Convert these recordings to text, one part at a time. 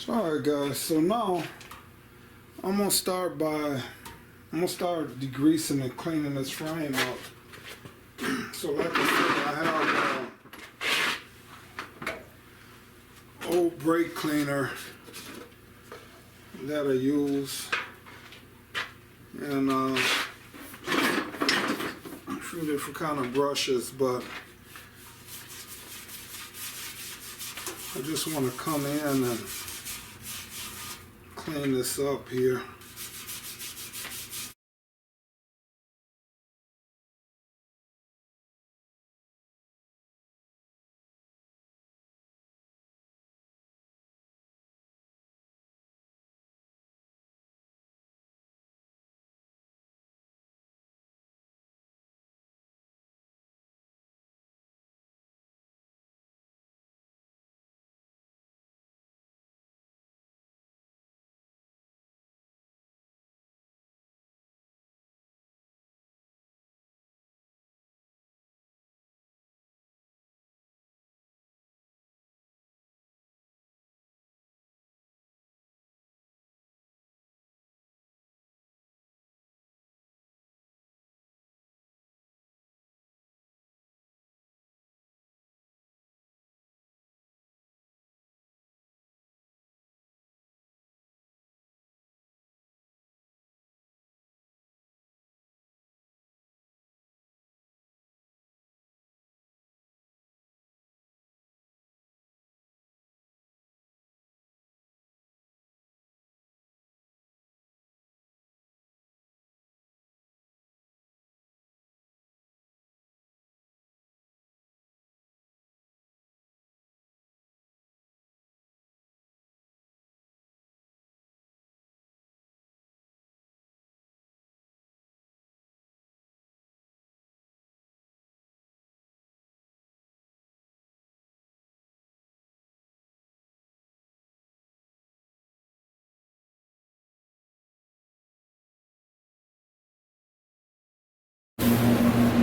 Alright guys, so now I'm gonna start degreasing and cleaning this frame up. So like I said, I have old brake cleaner that I use, and a few different kind of brushes, but I just want to come in and clean this up here.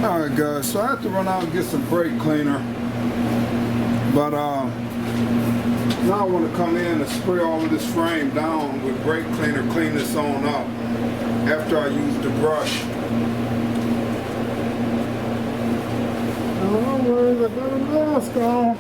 Alright guys, so I have to run out and get some brake cleaner, but now I want to come in and spray all of this frame down with brake cleaner, clean this on up after I use the brush. No worries, I got a mask on.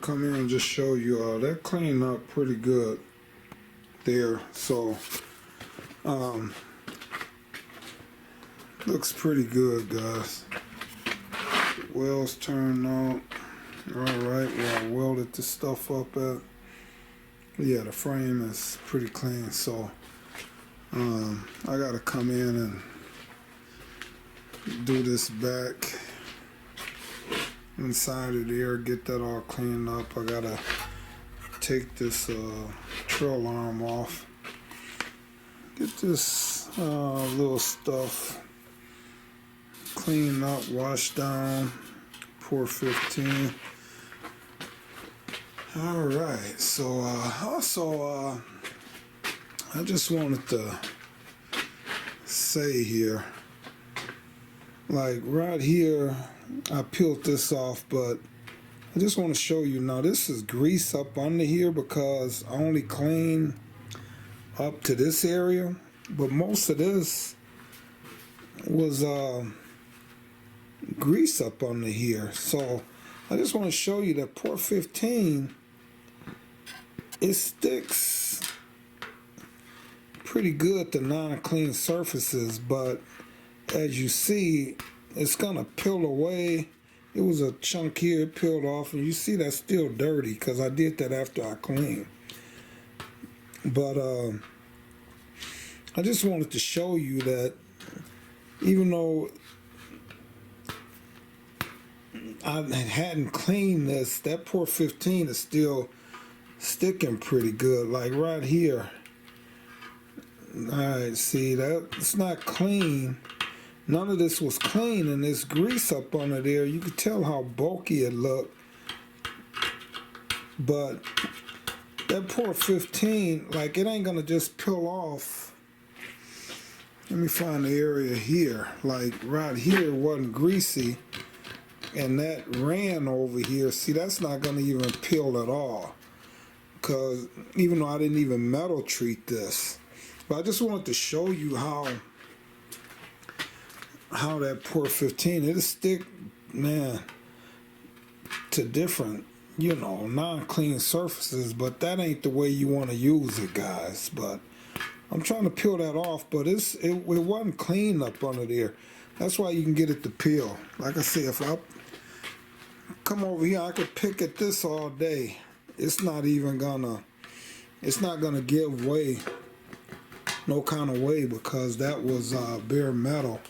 come in and just show you that cleaned up pretty good there. So looks pretty good, guys. Wells turned out alright where I welded this stuff up at. Yeah, the frame is pretty clean, so I gotta come in and do this back inside of there, get that all cleaned up. I gotta take this trail arm off, get this little stuff cleaned up, washed down, pour 15. All right, so also I just wanted to say here, like right here, I peeled this off, but I just want to show you now, this is grease up under here because I only clean up to this area, but most of this was grease up under here. So I just want to show you that part 15, it sticks pretty good to non-clean surfaces, but as you see, it's gonna peel away. It was a chunk here, it peeled off, and you see that's still dirty because I did that after I cleaned. But I just wanted to show you that even though I hadn't cleaned this, that port 15 is still sticking pretty good. Like right here. Alright, see that it's not clean. None of this was clean, and this grease up under there, you could tell how bulky it looked. But that port 15, like it ain't gonna just peel off. Let me find the area here. Like right here wasn't greasy, and that ran over here. See, that's not gonna even peel at all, because even though I didn't even metal treat this. But I just wanted to show you how that port 15, it'll stick, man, to different, you know, non-clean surfaces, but that ain't the way you want to use it, guys. But I'm trying to peel that off, but it wasn't clean up under there. That's why you can get it to peel. Like I said, if I come over here, I could pick at this all day. It's not gonna give way, no kind of way, because that was bare metal.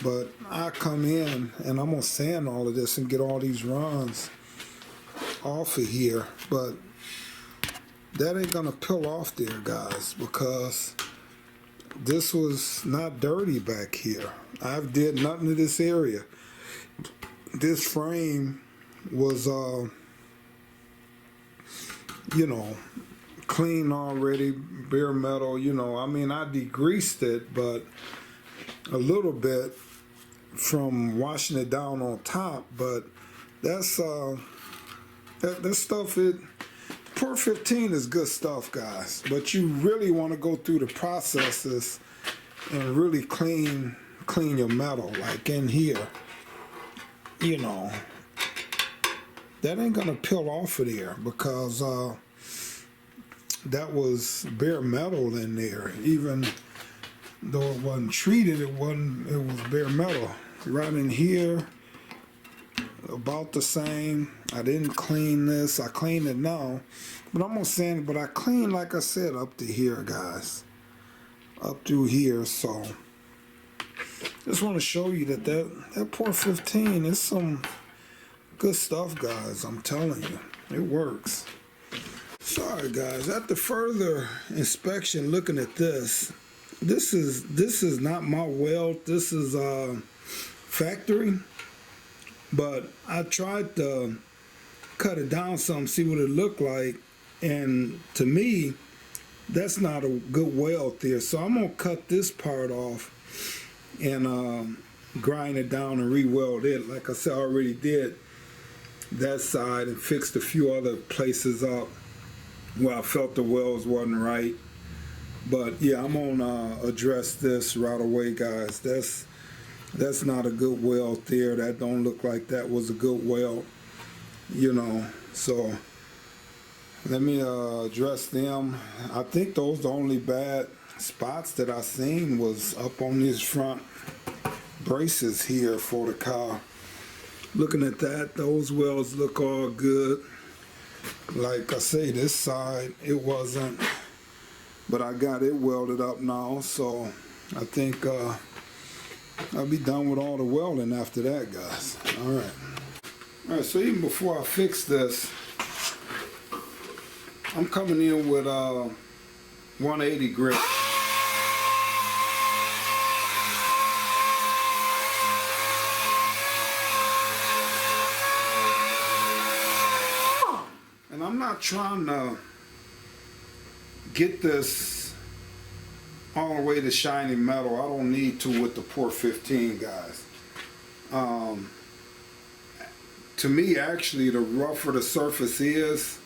But I come in and I'm gonna sand all of this and get all these runs off of here, but that ain't gonna peel off there, guys, because this was not dirty back here. I did nothing to this area. This frame was you know, clean already, bare metal, you know. I mean, I degreased it, but a little bit from washing it down on top. But that's that stuff, part 15 is good stuff, guys, but you really want to go through the processes and really clean your metal. Like in here, you know, that ain't gonna peel off of there because that was bare metal in there. Even though it wasn't treated, it was bare metal. Right in here, about the same. I didn't clean this. I cleaned it now, but I'm gonna sand it. But I cleaned, like I said, up to here, guys, up through here. So just want to show you that port 15 is some good stuff, guys. I'm telling you, it works. Sorry, guys. After further inspection, looking at this is not my weld. This is factory, but I tried to cut it down some, see what it looked like, and to me, that's not a good weld there. So I'm gonna cut this part off and grind it down and re-weld it. Like I said, I already did that side and fixed a few other places up where I felt the welds wasn't right. But yeah, I'm gonna address this right away, guys. That's not a good weld there. That don't look like that was a good weld, you know. So let me address them. I think those the only bad spots that I seen was up on these front braces here for the car. Looking at that, those welds look all good. Like I say, this side it wasn't, but I got it welded up now, so I think I'll be done with all the welding after that, guys. Alright, so even before I fix this, I'm coming in with 180 grit. And I'm not trying to get this all the way to shiny metal. I don't need to with the Port 15, guys. To me, actually, the rougher the surface is,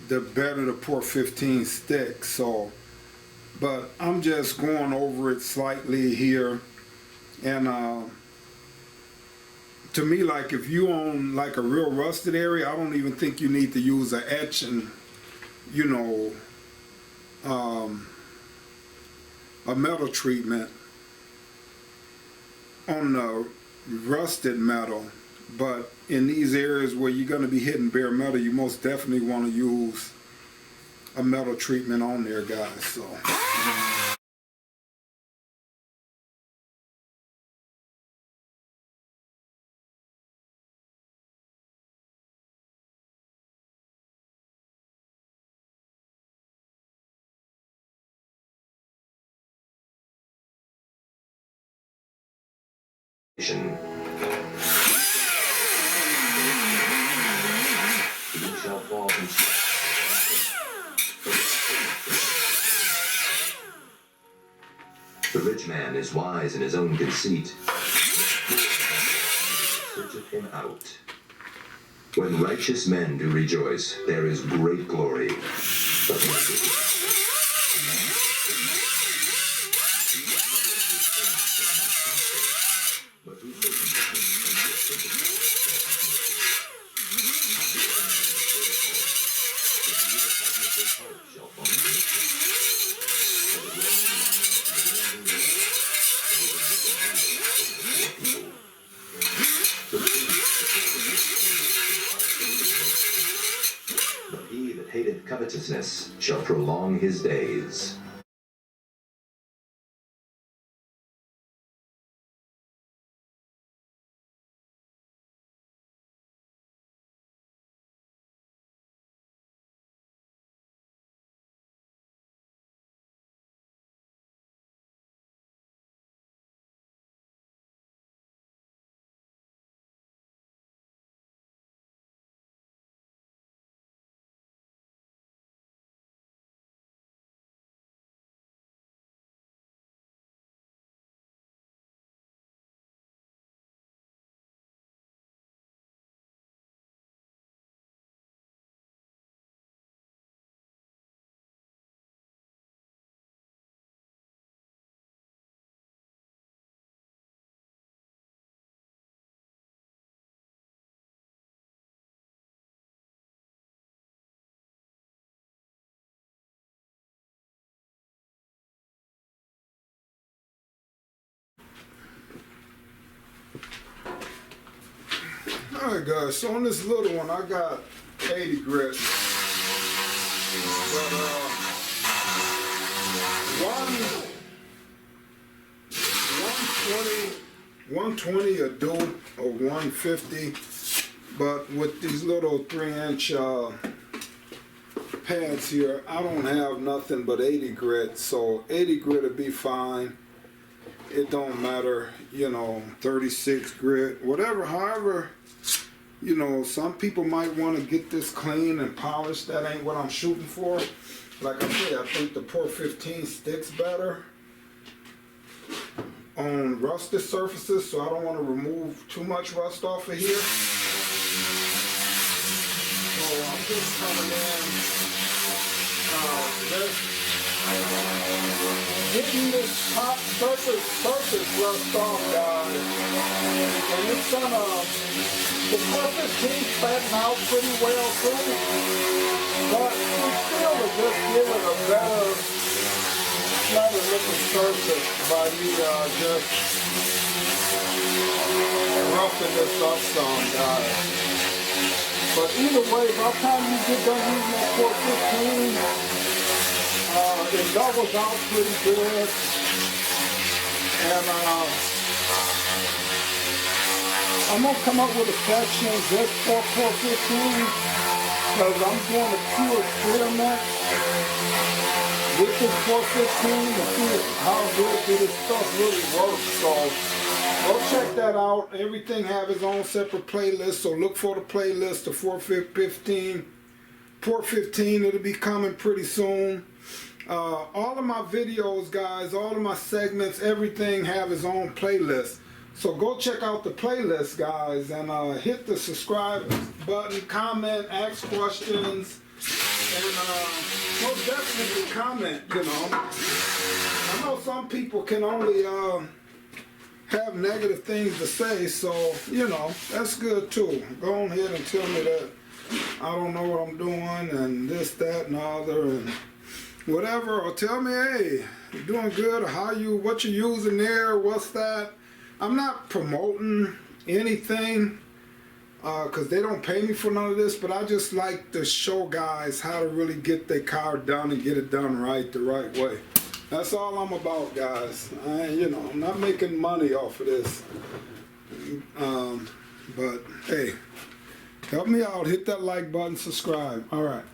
the better the Port 15 sticks. So, but I'm just going over it slightly here, and to me, like if you own like a real rusted area, I don't even think you need to use an etch and, you know, a metal treatment on the rusted metal. But in these areas where you're going to be hitting bare metal, you most definitely want to use a metal treatment on there, guys. So. The rich man is wise in his own conceit. Searcheth him out. When righteous men do rejoice, there is great glory. But when he that hateth covetousness shall prolong his days. Alright, guys, so on this little one, I got 80 grit. But, 120 a do, or 150. But with these little 3-inch pads here, I don't have nothing but 80 grit. So 80 grit would be fine. It don't matter, you know, 36 grit, whatever, however. You know, some people might want to get this clean and polished. That ain't what I'm shooting for. Like I said, I think the Port 15 sticks better on rusted surfaces, so I don't want to remove too much rust off of here. So I'm just coming in this getting this top surface rust off, guys. And it's gonna, the surface seems flatten out pretty well too. But we still will just give it a better, flatter looking surface by you just roughing this up some, guys. But either way, by the time you get done using that 415, it doubles out pretty good. And I'm going to come up with a section just for 415 because I'm doing a pure experiment with this 415 to see how good this stuff really works. So go check that out. Everything have its own separate playlist, so look for the playlist of 415. Port 15, it'll be coming pretty soon. All of my videos, guys, all of my segments, everything have its own playlist. So go check out the playlist, guys, and hit the subscribe button, comment, ask questions, and most definitely comment, you know. I know some people can only have negative things to say, so, you know, that's good too. Go on ahead and tell me that I don't know what I'm doing and this, that, and the other, and whatever, or tell me, hey, you're doing good, or what you're using there, what's that. I'm not promoting anything because they don't pay me for none of this, but I just like to show guys how to really get their car done and get it done right, the right way. That's all I'm about, guys. You know, I'm not making money off of this. But hey, help me out, hit that like button, subscribe. All right.